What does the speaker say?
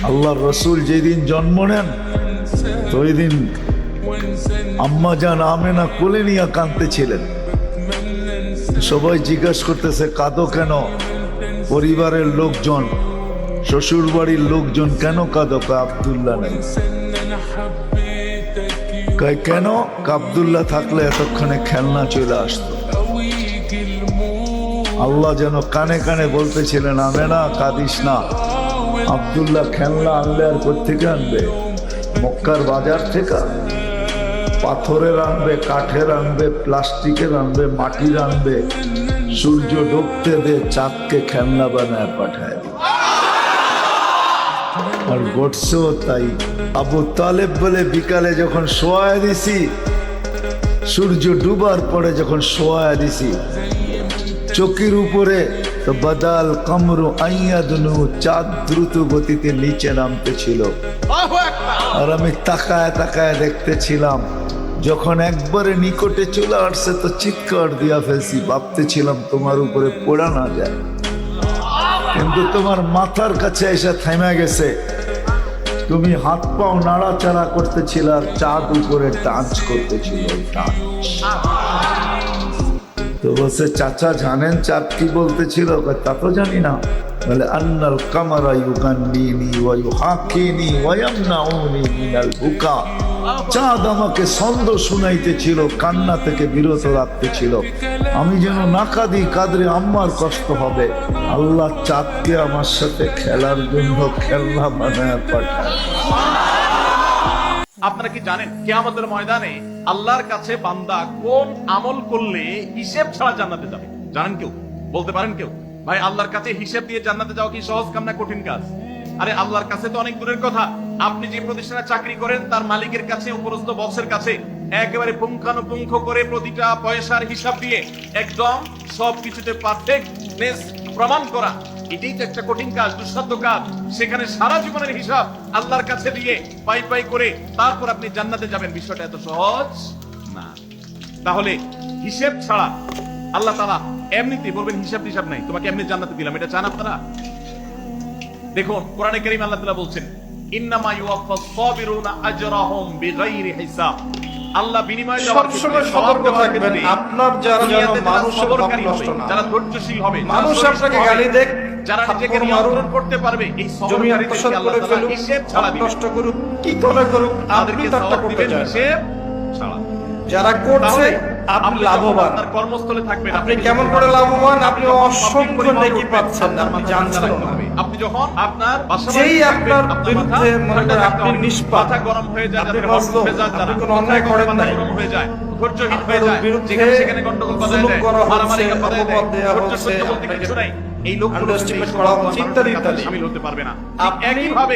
আল্লাহর রসুল যেদিন জন্ম নেন তো ওই দিন আম্মা জান আমেনা কোলে নিয়ে কাঁদতেছিলেন। সবাই জিজ্ঞাসা করতেছে কাঁদো কেন? পরিবারের লোকজন, শ্বশুর বাড়ির লোকজন কেন কাঁদো? আব্দুল্লাহ নাই। কেন? আব্দুল্লাহ থাকলে এতক্ষণে খেলনা চলে আসতো। আল্লাহ যেন কানে কানে বলতেছিলেন আমেনা কাঁদিস না, আব্দুল্লাহ খেলনা আনলে আর কোত্থেকে আনবে? মক্কার বাজার থেকে পাথরের আনবে, কাঠের আনবে, প্লাস্টিকের আনবে, মাটির আনবে। সূর্য ডুবতে দে, চাঁদকে খেলনা বানায় পাঠায়। আর ঘটছেও তাই। আবু তালেব বলে বিকালে যখন শোয়া দিছি, সূর্য ডুবার পরে যখন শোয়া দিছি, চোখের উপরে তো বাদাল কামরু আইয়াদনু, চাঁদ দ্রুত গতিতে নিচে নামতেছিল। আর আমি তাকায় তাকায় দেখতেছিলাম। যখন একবারে নিকটে চলে আসছে তো চিৎকার দিয়া ফেলছি, ভাবতেছিলাম তোমার উপরে পড়া না যায়, কিন্তু তোমার মাথার কাছে এসে থেমে গেছে। তুমি হাত পাও নাড়াচাড়া করতেছিল আর চাঁদ উপরে টাচ করতেছিল। তো বলছে চাচা জানেন চাঁদ কি বলতেছিল? তা তো জানি না। বলে আন্নাল কামারা ইউগান্নিনি ওয়া ইউহাকিনি ওয়া ইয়ামনাউনি মিনাল বুকা। চাঁদ আমাকে ছন্দ শুনাইতেছিল, কান্না থেকে বিরত রাখতেছিল। আমি যেন না কাঁদি, কাঁদলে আম্মার কষ্ট হবে। আল্লাহ চাঁদকে আমার সাথে খেলার জন্য খেলনা বানায় পাঠায়। আপনারা কি জানেন কিয়ামতের ময়দানে আল্লাহর কাছে বান্দা কোন আমল করলে হিসেব ছাড়া জান্নাতে যাবে? জানেন কেউ? বলতে পারেন কেউ? ভাই আল্লাহর কাছে হিসেব দিয়ে জান্নাতে যাওয়া কি সহজ কাম না কঠিন কাজ? আরে আল্লাহর কাছে তো অনেক দূরের কথা। আপনি যে প্রতিষ্ঠানে চাকরি করেন তার মালিকের কাছে, উপরস্থ বসের কাছে একেবারে পুঙ্খানুপুঙ্খ করে প্রতিটা পয়সার হিসাব দিয়ে একদম সবকিছুতে পারফেক্টনেস প্রমাণ করা, এটাই তো একটা কঠিন কাজ, দুঃসাধ্য কাজ। সেখানে সারা জীবনের হিসাব আল্লাহর কাছে দিয়ে পাই পাই করে তারপর আপনি জান্নাতে যাবেন, বিষয়টা এত সহজ না। তাহলে হিসেব ছাড়া আল্লাহ তাআলা এমনিতেই বলবেন হিসাব টিসাব নাই, তোমাকে এমনি জান্নাতে দিলাম। এটা চান আপনারা? দেখুন কোরআনে কারীম আল্লাহ তাআলা বলছেন ইন্নামা ইউওয়াফাস সাবিরুনা আজরাহুম বিগাইরি হিসাব। আল্লাহ বিনিময় দেওয়ার ক্ষেত্রে সতর্ক থাকবেন। আপনার যারা মানুষের হক নষ্ট না, যারা ধৈর্যশীল হবে, মানুষ আপনাকে গালি দেখ, যারা নিজেকে নিয়ন্ত্রণ করতে পারবে, এই সবরকারীদেরকে আল্লাহ তাআলা হিসেব ছাড়া দিবেন। নষ্ট করুক কি করে করুক, আপনি তারটা করতে চান হিসেব ছাড়া। যারা করছে আপনি লাভবান, আপনার কর্মস্থলে থাকবেন। আপনি কেমন করে লাভবান? আপনি অসংখ্য নেকি পাচ্ছেন, আপনি জানছেন না। আপনি যখন আপনার যেই আপনার বিরুদ্ধে মনে করেন আপনি নিষ্পাপ, মাথা গরম হয়ে যায়, আপনি যাদের হক হয়ে যায়, আপনি কোনো অন্যায় করেন নাই, গরম হয়ে যায়, ধৈর্যহীন হয়ে যায়, বিরুদ্ধে যেখানে সেখানে গন্ডগোল বাজায় জুলুম দেয়, করা মারামারি হচ্ছে, বাজায় দেয়, অপবাদ দেয়া ধৈর্য হচ্ছে, সহ্য বলতে কিছু নাই। এই লোকগুলো আন্ডারস্টিমেট করা হচ্ছে, ইত্যাদি ইত্যাদি। শামিল হতে পারবে না। আপনি একইভাবে